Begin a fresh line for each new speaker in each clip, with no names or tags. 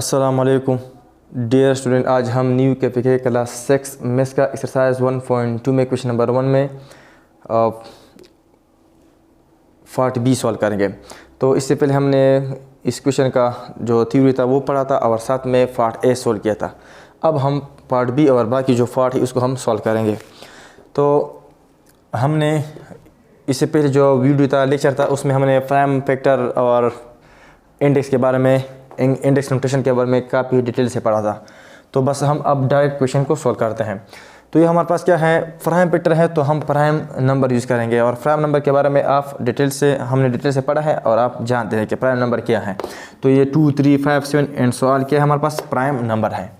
अस्सलाम वालेकुम dear student, आज हम न्यू के क्लास 6 मैथ्स का एक्सरसाइज 1.2 में क्वेश्चन नंबर 1 में पार्ट बी सॉल्व करेंगे। तो इससे पहले हमने इस क्वेश्चन का जो थ्योरी था वो पढ़ा था और साथ में पार्ट ए सॉल्व किया था। अब हम पार्ट बी और बाकी जो पार्ट है उसको हम सॉल्व करेंगे। तो हमने इससे पहले जो वीडियो था, लेक्चर था, उसमें हमने प्राइम फैक्टर और इंडेक्स के बारे में, इंडेक्स नोटेशन के बारे में काफ़ी डिटेल से पढ़ा था। तो बस हम अब डायरेक्ट क्वेश्चन को सॉल्व करते हैं। तो ये हमारे पास क्या है, प्राइम फैक्टर है, तो हम प्राइम नंबर यूज़ करेंगे। और प्राइम नंबर के बारे में आप हमने डिटेल से पढ़ा है और आप जानते हैं कि प्राइम नंबर क्या है। तो ये 2, 3, 5, 7 एंड सो ऑन क्या हमारे पास प्राइम नंबर है।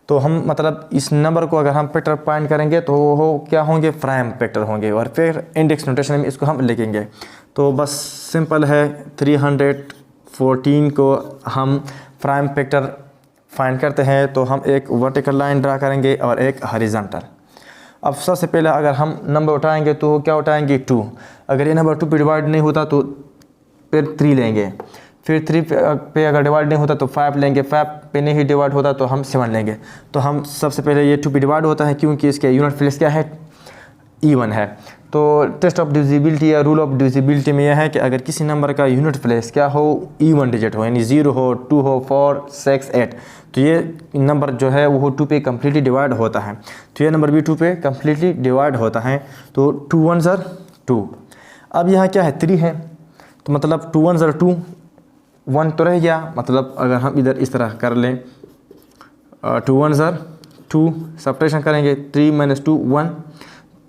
तो हम मतलब इस नंबर को अगर हम फैक्टर पॉइंट करेंगे तो वो क्या होंगे, प्राइम फैक्टर होंगे। और फिर इंडेक्स नोटेशन में इसको हम लिखेंगे। तो बस सिंपल है, 314 को हम प्राइम फैक्टर फाइंड करते हैं। तो हम एक वर्टिकल लाइन ड्रा करेंगे और एक हॉरिजॉन्टल। अब सबसे पहले अगर हम नंबर उठाएंगे तो क्या उठाएंगे, 2। अगर ये नंबर 2 पे डिवाइड नहीं होता तो फिर 3 लेंगे। फिर 3 पे अगर डिवाइड नहीं होता तो 5 लेंगे। 5 पे नहीं डिवाइड होता तो हम 7 लेंगे। तो हम सबसे पहले ये 2 पे डिवाइड होता है क्योंकि इसके यूनिट प्लेस क्या है, इवन है। तो टेस्ट ऑफ डिविजिबिलिटी या रूल ऑफ डिविजिबिलिटी में यह है कि अगर किसी नंबर का यूनिट प्लेस क्या हो, इवन डिजिट हो, यानी 0 हो, 2 हो, 4, 6, 8, तो ये नंबर जो है वो 2 पे कम्प्लीटली डिवाइड होता है। तो ये नंबर भी 2 पे कम्प्लीटली डिवाइड होता है। तो 2 1 ज़र 2। अब यहाँ क्या है, 3 है, तो मतलब 2 1 ज़र 2, 1 तो रह गया। मतलब अगर हम इधर इस तरह कर लें, 2 1 ज़र 2, सब्ट्रैक्शन करेंगे, 3 - 2 1,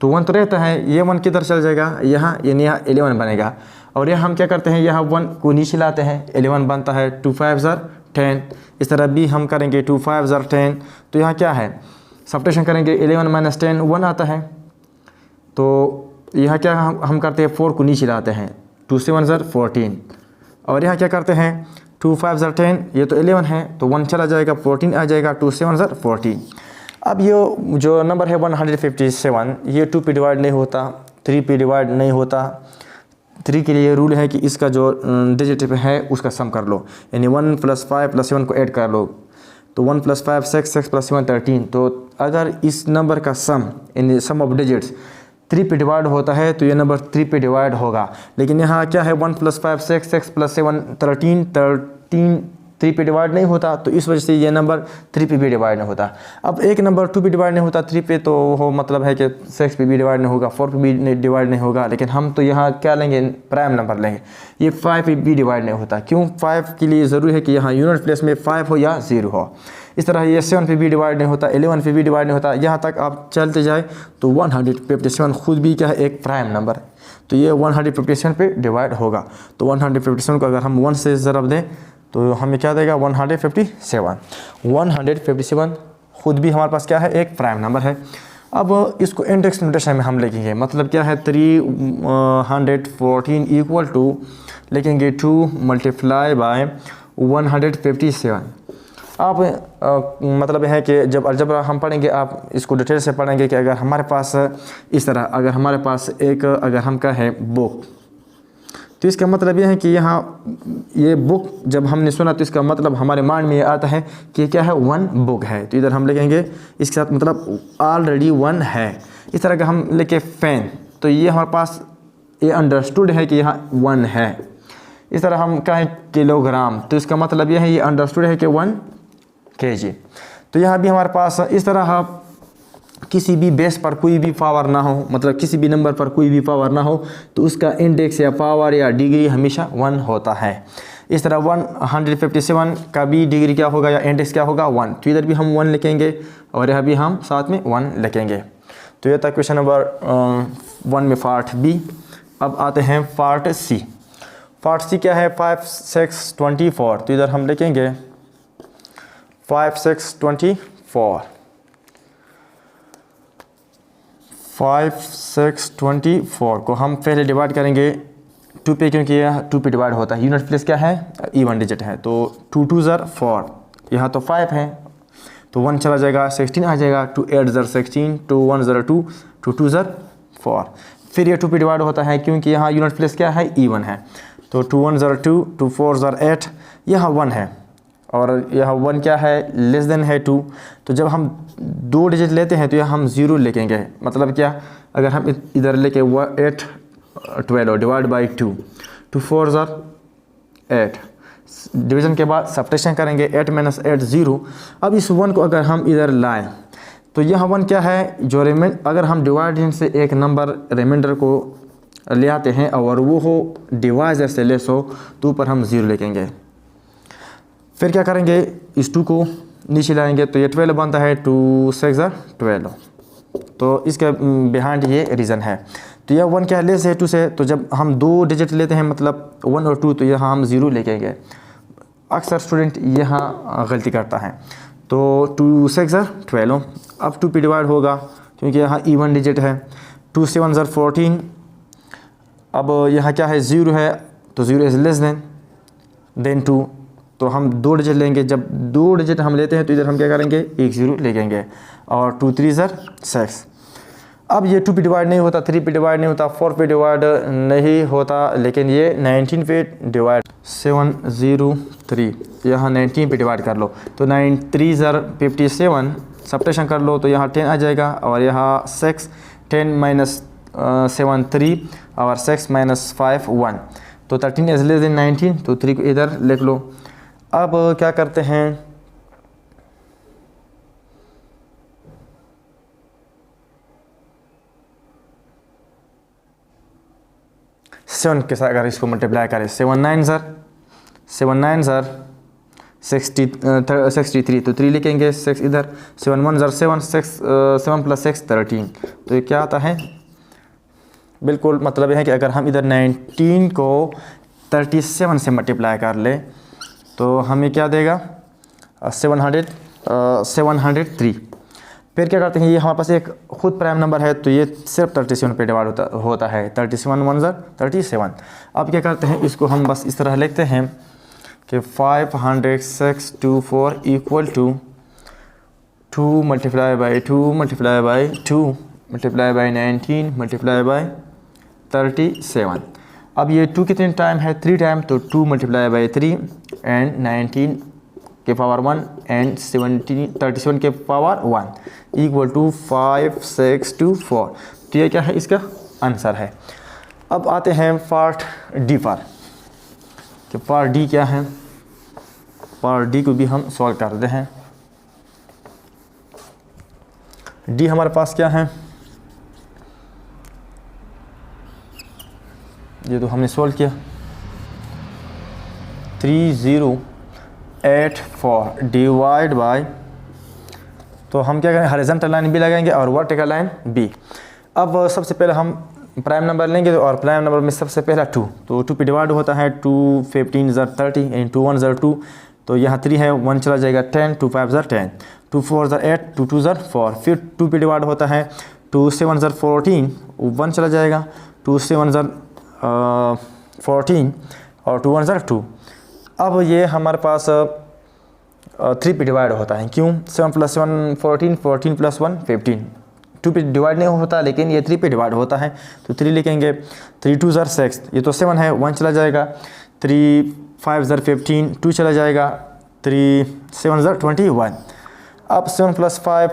तो 1 तो रहता है। ये 1 किधर चल जाएगा, यहाँ, यानी यहाँ 11 बनेगा। और यहाँ हम क्या करते हैं, यहाँ 1 को नीचे लाते हैं, 11 बनता है। 2 5 ज़र 10, इस तरह भी हम करेंगे, 2 5 ज़र 10। तो यहाँ क्या है, सब्ट्रैक्शन करेंगे, 11 - 10 1 आता है। तो यहाँ क्या हम करते हैं, 4 को नीचे लाते हैं, 2 7 ज़र 14। और यहाँ क्या करते हैं, 2 5 ज़र 10, ये तो 11 है, तो 1 चला जाएगा, 14 आ जाएगा, 2 7 ज़र 14। अब ये जो नंबर है 157, ये 2 पे डिवाइड नहीं होता, 3 पे डिवाइड नहीं होता। 3 के लिए रूल है कि इसका जो डिजिट है उसका सम कर लो, यानी 1 + 5 + 7 को ऐड कर लो। तो 1 + 5 6, 6 + 7 13। तो अगर इस नंबर का सम, यानी सम ऑफ डिजिट्स 3 पे डिवाइड होता है तो ये नंबर 3 पे डिवाइड होगा। लेकिन यहाँ क्या है, 1 + 5 6, 6 + 7 13, 13 3 पे डिवाइड नहीं होता, तो इस वजह से ये नंबर 3 पे भी डिवाइड नहीं होता। अब एक नंबर 2 पे डिवाइड नहीं होता 3 पे, तो वो मतलब है कि 6 पे भी डिवाइड नहीं होगा, 4 पे भी डिवाइड नहीं होगा। लेकिन हम तो यहाँ क्या लेंगे, प्राइम नंबर लेंगे। ये 5 पे भी डिवाइड नहीं होता। क्यों, 5 के लिए ज़रूरी है कि यहाँ यूनिट प्लेस में 5 हो या 0 हो। इस तरह ये 7 पे भी डिवाइड नहीं होता, 11 पे भी डिवाइड नहीं होता। यहाँ तक आप चलते जाए तो 157 खुद भी क्या है, एक प्राइम नंबर। तो ये 157 पे डिवाइड होगा। तो 157 को अगर हम 1 से ज़रब दें तो हमें क्या देगा, 157। 157 खुद भी हमारे पास क्या है, एक प्राइम नंबर है। अब इसको इंडेक्स नोटेशन में हम लिखेंगे। मतलब क्या है, 314 इक्वल टू लिखेंगे 2 × 157। आप मतलब है कि जब अलजबरा हम पढ़ेंगे, आप इसको डिटेल से पढ़ेंगे कि अगर हमारे पास इस तरह, अगर हमारे पास एक, अगर हम का है बुक, तो इसका मतलब यह है कि यहाँ ये बुक जब हमने सुना तो इसका मतलब हमारे माइंड में ये आता है कि क्या है, 1 बुक है। तो इधर हम लिखेंगे इसके साथ मतलब ऑलरेडी 1 है। इस तरह का हम लिखे पेन, तो ये हमारे पास ये अंडरस्टूड है कि यहाँ 1 है। इस तरह हम कहें किलोग्राम, तो इसका मतलब यह है, ये अंडरस्टूड है कि 1 kg। तो यहाँ भी हमारे पास इस तरह किसी भी बेस पर कोई भी पावर ना हो, मतलब किसी भी नंबर पर कोई भी पावर ना हो, तो उसका इंडेक्स या पावर या डिग्री हमेशा 1 होता है। इस तरह 157 का भी डिग्री क्या होगा या इंडेक्स क्या होगा, 1। तो इधर भी हम 1 लिखेंगे और यहाँ भी हम साथ में 1 लिखेंगे। तो ये था क्वेश्चन नंबर 1 में पार्ट बी। अब आते हैं पार्ट सी। पार्ट सी क्या है, 5 6 24। तो इधर हम लिखेंगे 5 6 24, 5 6 24 को हम पहले डिवाइड करेंगे 2 पे, क्योंकि यह 2 पे डिवाइड होता है। यूनिट प्लेस क्या है, इवन डिजिट है। तो 2 2 ज़र 4, यहाँ तो 5 है, तो 1 चला जाएगा, 16 आ जाएगा। 2 8 ज़र 16, 2 1 ज़र 2, 2 2 ज़र 4। फिर ये 2 पे डिवाइड होता है क्योंकि यहाँ यूनिट प्लेस क्या है, इवन है। तो 2 1 ज़र 2, 2 4 ज़र 8, यहाँ 1 है, और यहाँ 1 क्या है, लेस देन है 2। तो जब हम 2 डिजिट लेते हैं तो यहाँ हम 0 लिखेंगे। मतलब क्या, अगर हम इधर लेके 8 12 डिवाइड बाई 2, 2 4 ज़ार 8, डिवीज़न के बाद सब्ट्रैक्शन करेंगे, 8 माइनस 8 0। अब इस 1 को अगर हम इधर लाएं तो यह 1 क्या है, जो अगर हम डिवाइडेंड से एक नंबर रिमाइंडर को ले आते हैं और वो हो डिवाइजर से लेस हो तो ऊपर हम 0 लिखेंगे। फिर क्या करेंगे, इस 2 को नीचे लाएंगे तो ये 12 बनता है, 2 6 ज़ार 12। तो इसके बिहाइंड ये रीज़न है। तो यह 1 क्या है, लेस है 2 से। तो जब हम 2 डिजिट लेते हैं मतलब 1 और 2 तो यहाँ हम 0 लिखेंगे। अक्सर स्टूडेंट यहाँ गलती करता है। तो 2 6 ज़ार 12, अब 2 पे डिवाइड होगा क्योंकि यहाँ इवन डिजिट है। 2 7 ज़ार 14, अब यहाँ क्या है, 0 है तो 0 इज़ लेस देन 2। तो हम 2 डिजिट लेंगे। जब 2 डिजिट हम लेते हैं तो इधर हम क्या करेंगे, 1 0 लिखेंगे। और 2 3 ज़ार 6। अब ये 2 पे डिवाइड नहीं होता, 3 पे डिवाइड नहीं होता, 4 पे डिवाइड नहीं होता, लेकिन ये 19 पे डिवाइड, 7 0 3, यहाँ 19 पे डिवाइड कर लो तो 9 3 ज़ार 57, सब्ट्रैक्शन कर लो तो यहाँ 10 आ जाएगा। और यहाँ 6, 10 माइनस 7 3 और 6 माइनस 5 1, तो 13 इज लेस देन 19, तो 3 को इधर लिख लो। अब क्या करते हैं, सेवन के साथ अगर इसको मल्टीप्लाई करें, 7 9 ज़ार 63, तो 3 लिखेंगे, 6 इधर, 7 1 ज़ार 7, 7 प्लस 6 13। तो ये क्या आता है, बिल्कुल मतलब यह है कि अगर हम इधर 19 को 37 से मल्टीप्लाई कर ले तो हमें क्या देगा, 703। फिर क्या करते हैं, ये हमारे पास एक खुद प्राइम नंबर है तो ये सिर्फ 37 पे डिवाइड होता है, 37 1 ज़ार 37। अब क्या करते हैं, इसको हम बस इस तरह लिखते हैं कि 50624 equal to 2 multiply by 2 multiply by 2 multiply by 19 multiply by 37। अब ये 2 कितने टाइम है, 3 टाइम, तो 2 मल्टीप्लाई बाई 3 एंड 19 के पावर 1 एंड 37 के पावर 1 इक्वल टू 5624। तो ये क्या है, इसका आंसर है। अब आते हैं पार्ट डी पर, कि पार्ट डी क्या है। पार्ट डी को भी हम सॉल्व करते हैं। डी हमारे पास क्या है, ये तो हमने सॉल्व किया, 3084 डिवाइड बाय, तो हम क्या करेंगे, हॉरिजॉन्टल लाइन बी लगाएंगे और वर्टिकल लाइन बी। अब सबसे पहले हम प्राइम नंबर लेंगे और प्राइम नंबर में सबसे पहला 2, तो 2 पे डिवाइड होता है, 2 15 ज़ार 30 एंड 2 1 ज़ार 2, तो यहाँ 3 है, 1 चला जाएगा, 10 2 5 ज़ार 10, 2 4 ज़ार 8, 2 2 ज़ार 4। फिर 2 पे डिवाइड होता है, 2 7 ज़ार 14, 1 चला जाएगा, 2 7 ज़ार 14 और 2 1 ज़ार 2। अब ये हमारे पास 3 पे डिवाइड होता है, क्यों, 7 प्लस 7 14, 14 प्लस 1 15। 2 पे डिवाइड नहीं होता लेकिन ये 3 पे डिवाइड होता है, तो 3 लिखेंगे, 3 2 ज़ार 6, ये तो 7 है, 1 चला जाएगा, 3 5 ज़ार 15, 2 चला जाएगा, 3 7 ज़ार 21। अब 7 प्लस 5,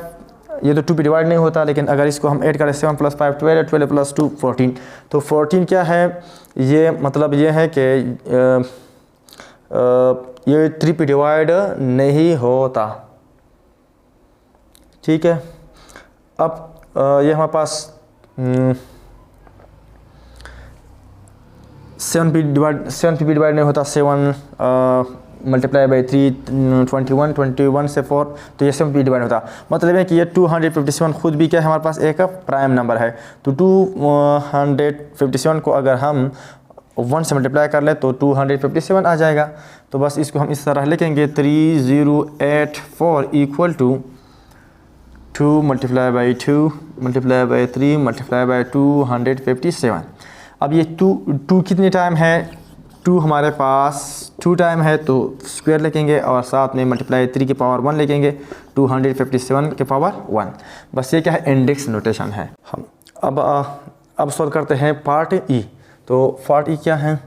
ये तो 2 पे डिवाइड नहीं होता लेकिन अगर इसको हम ऐड करें, 7 प्लस 5 12, 12 प्लस 2 14, तो 14 क्या है, ये मतलब ये है कि ये 3 पे डिवाइड नहीं होता, ठीक है। अब ये हमारे पास 7 पे डिवाइड नहीं होता, 7 मल्टीप्लाई बाई 3 21 से 4, तो ये 7 पे डिवाइड होता। मतलब है कि ये 257 खुद भी क्या है, हमारे पास एक प्राइम नंबर है, तो 257 को अगर हम 1 से मल्टीप्लाई कर ले तो 257 आ जाएगा। तो बस इसको हम इस तरह लिखेंगे, 3084 equal to 2 multiply by 2 multiply by 3 multiply by 257। अब ये 2 कितने टाइम है, 2 हमारे पास 2 टाइम है, तो स्क्वायर लिखेंगे और साथ में मल्टीप्लाई 3 के पावर 1 लिखेंगे, 257 के पावर 1। बस ये क्या है, इंडेक्स नोटेशन है। हम अब सॉल्व करते हैं पार्ट ई। तो पार्ट ई क्या है,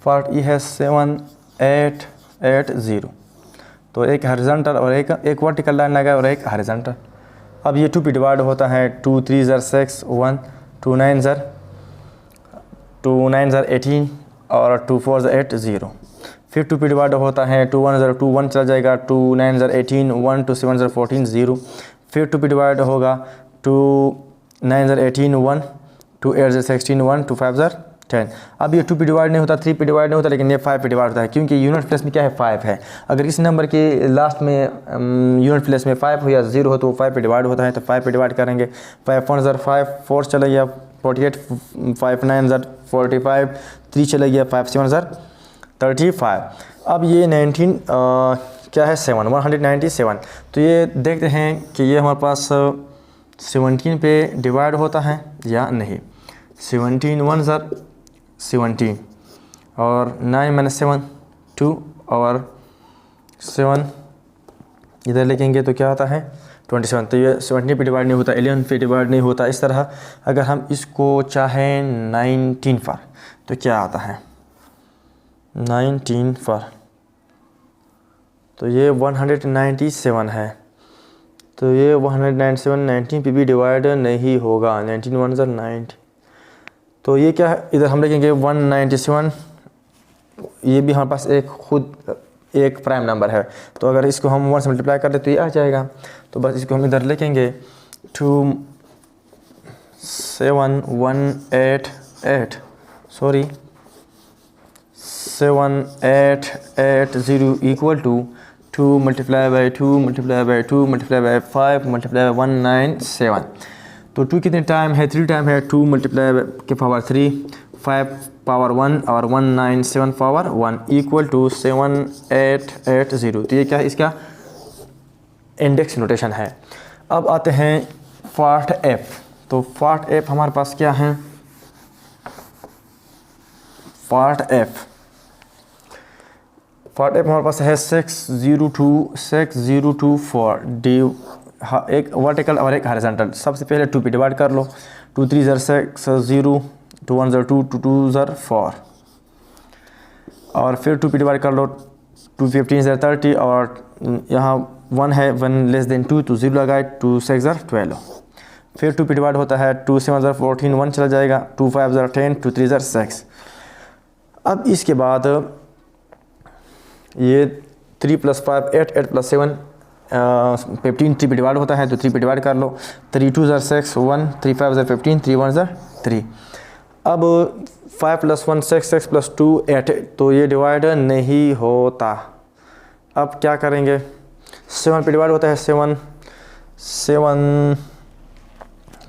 पार्ट ई है 7880। तो एक हॉरिजॉन्टल और एक वर्टिकल लाइन लगाए और एक हॉरिजॉन्टल। अब ये 2 पे डिवाइड होता है, 2 3 ज़र 6 1, 2 9 ज़र 18 और 2 4 ज़र 8 0। फिर 2 पे डिवाइड होता है, 2 1 ज़र 2 1 चला जाएगा, 2 9 ज़र 18 1, 2 7 ज़र 14 0। फिर 2 पे डिवाइड होगा, 2 9 ज़र 18 1, 2 8 ज़र 16 1, 2 5 ज़र 10। अब ये 2 पे डिवाइड नहीं होता, 3 पे डिवाइड नहीं होता, लेकिन ये 5 पे डिवाइड होता है, क्योंकि यूनिट प्लेस में क्या है 5 है। अगर इस नंबर के लास्ट में यूनिट प्लेस में 5 हो या 0 हो तो वो 5 पे डिवाइड होता है, तो 5 पे डिवाइड करेंगे। 5 1 ज़र 5 4 चला गया 48, 5 9 ज़र 45 3 चला गया, 5 7 ज़र 35। अब ये 19 क्या है 7 197। तो ये देखते हैं कि ये हमारे पास 17 पे डिवाइड होता है या नहीं। 17 1 ज़र 17 और 9 - 7 2 और 7 इधर लिखेंगे तो क्या होता है 27। तो ये 17 पे डिवाइड नहीं होता, 11 पे डिवाइड नहीं होता। इस तरह अगर हम इसको चाहें 19 पर तो क्या आता है 19 पर, तो ये 197 है। तो ये 197 19 पे भी डिवाइड नहीं होगा, 19 1 ज़र 90। तो ये क्या है, इधर हम लिखेंगे 197। ये भी हमारे पास एक खुद एक प्राइम नंबर है, तो अगर इसको हम 1 से मल्टीप्लाई कर दे तो ये आ जाएगा। तो बस इसको हम इधर लिखेंगे 2 7 1 8 8 sorry 7 8 8 0 equal to 2 multiply by 2 multiply by 2 multiply by 5 multiply by 197। तो 2 कितने टाइम है 3 टाइम है, 2 मल्टीप्लाई के पावर 3 5 पावर 1 और 197 पावर 1 इक्वल टू 7880। तो ये क्या है इसका इंडेक्स नोटेशन है। अब आते हैं पार्ट एफ। तो पार्ट एफ हमारे पास क्या है, पार्ट एफ हमारे पास है 602 डी, एक वर्टिकल और एक हॉरिजॉन्टल। सबसे पहले 2 पे डिवाइड कर लो, 2 3 ज़र 6 0, 2 1 ज़र 2, 2 2 ज़र 4 और फिर 2 पे डिवाइड कर लो, 2 15 ज़र 30 और यहाँ 1 है 1 लेस देन 2 तो 0 लगाए, 2 6 ज़र 12। फिर 2 पे डिवाइड होता है, 2 7 ज़र 14 1 चला जाएगा, 2 5 ज़र 10, 2 3 ज़र 6। अब इसके बाद ये 3 + 5 8 8 + 7 15 3 पे डिवाइड होता है, तो 3 पे डिवाइड कर लो, 3 2 ज़र 6 1, 3 5 ज़र 15, 3 1 ज़र 3। अब 5 + 1 6 6 + 2 8, तो ये डिवाइड नहीं होता। अब क्या करेंगे, 7 पे डिवाइड होता है, 7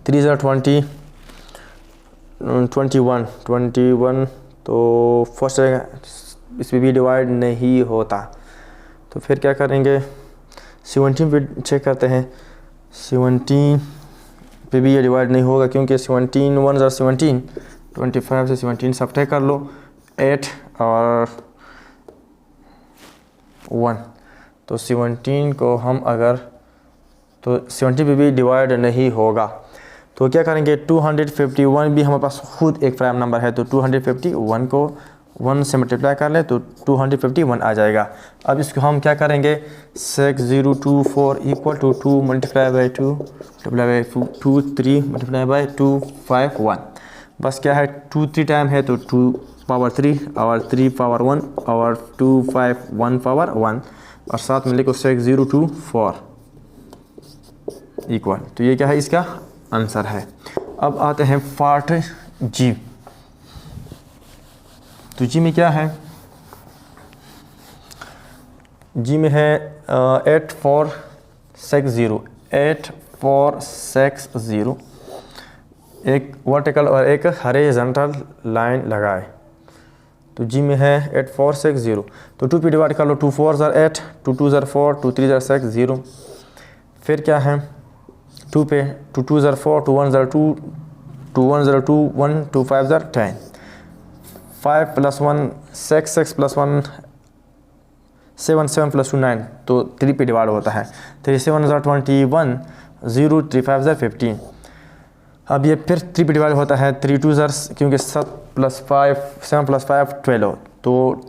3 ज़र 20 21 तो फर्स्ट रहेगा, इसमें भी डिवाइड नहीं होता। तो फिर क्या करेंगे, 17 पे चेक करते हैं, 17 पे भी ये डिवाइड नहीं होगा, क्योंकि 17 1 ज़र 17, 25 से 17 सब्ट्रैक्ट कर लो, 8 और 1, तो 17 को हम अगर, तो 17 पे भी डिवाइड नहीं होगा। तो क्या करेंगे, 251 भी हमारे पास खुद एक प्राइम नंबर है, तो 251 को 1 से मल्टीप्लाई कर ले तो 251 आ जाएगा। अब इसको हम क्या करेंगे, 6024 equal to 2 multiply by 2 multiply by 2 3 multiply by 2 5 1। बस क्या है 2 3 टाइम है, तो 2 पावर 3 और 3 पावर 1 और 2 5 1 पावर 1 और साथ में लिखो 6024 इक्वल। तो ये क्या है इसका आंसर है। अब आते हैं पार्ट जी। तो जी में क्या है, जी में है 8460 एक वर्टिकल और एक हॉरिजॉन्टल लाइन लगाए। तो जी में है 8460, तो 2 पे डिवाइड कर लो, 2 4 ज़र 8, 2 2 ज़र 4, 2 3 ज़र 6 0। फिर क्या है 2 पे, 2 2 ज़र 4, 2 1 ज़र 2, 2 1 ज़र 2 1, 2 5 ज़र 10, 5 + 1 6 6 + 1 7 7 + 2 9, तो 3 पे डिवाइड होता है, 3 7 ज़र 21 0, 3 5 ज़र 15। अब ये फिर 3 पे डिवाइड होता है, 3 2 ज़र, क्योंकि 7 + 5 12, तो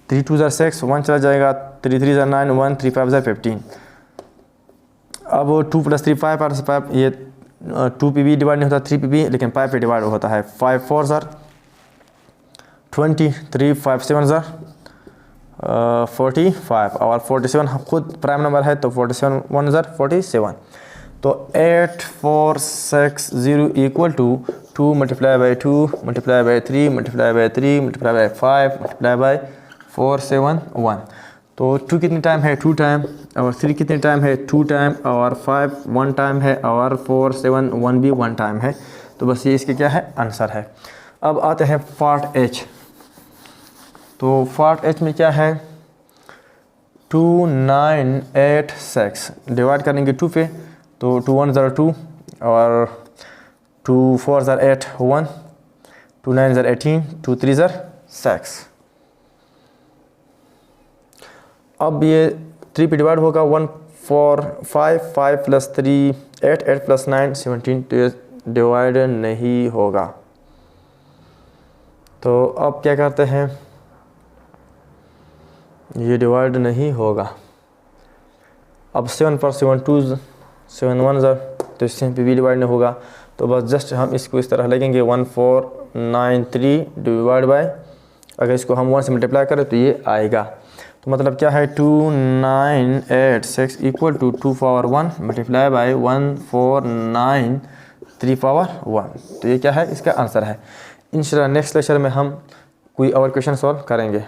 3 2 ज़र 6 1 चला जाएगा, 3 3 ज़ा 9, 1 3 5 ज़ा 15। अब 2 + 3 5 और 5 ये 2 पे भी डिवाइड नहीं होता, 3 पे भी, लेकिन 5 पे डिवाइड होता है। 5 4 ज़ा 20, 3 5 7 ज़ा 45 और 47 खुद प्राइम नंबर है तो 47 1 ज़ा 47। तो 8 4 6 0 equal to 2 multiply by 2 multiply by 3 multiply by 3 multiply by 5 multiply by 4 7 1। तो 2 कितने टाइम है? 2 टाइम। और 3 कितने टाइम है? 2 टाइम। और 5 1 टाइम है। और 4 7 1 भी 1 टाइम है। तो बस ये इसके क्या है? आंसर है। अब आते हैं पार्ट एच। तो पार्ट एच में क्या है? 2 9 8 6 डिवाइड करेंगे 2 पे, तो 2 1 ज़ा 2 और 2 4 ज़ा 8 1, 2 9 ज़ा 18, 2 3 ज़ा 6। अब ये 3 पे डिवाइड होगा 1 4 5 5 + 3 8 8 + 9 17। तो ये डिवाइड नहीं होगा। तो अब क्या करते हैं? ये डिवाइड नहीं होगा। अब 7 पर 7 2 7 1 ज़ा, तो इससे पे भी डिवाइड नहीं होगा। तो बस जस्ट हम इसको इस तरह लगेंगे 1 4 9 3 डिवाइड बाय, अगर इसको हम 1 से मल्टीप्लाई करें तो ये आएगा। तो मतलब क्या है? 2 9 8 6 equal to 2 power 1 multiply by 1 4 9 3 power 1। तो ये क्या है? इसका आंसर है। इंशाल्लाह नेक्स्ट लेक्चर में हम कोई और क्वेश्चन सॉल्व करेंगे।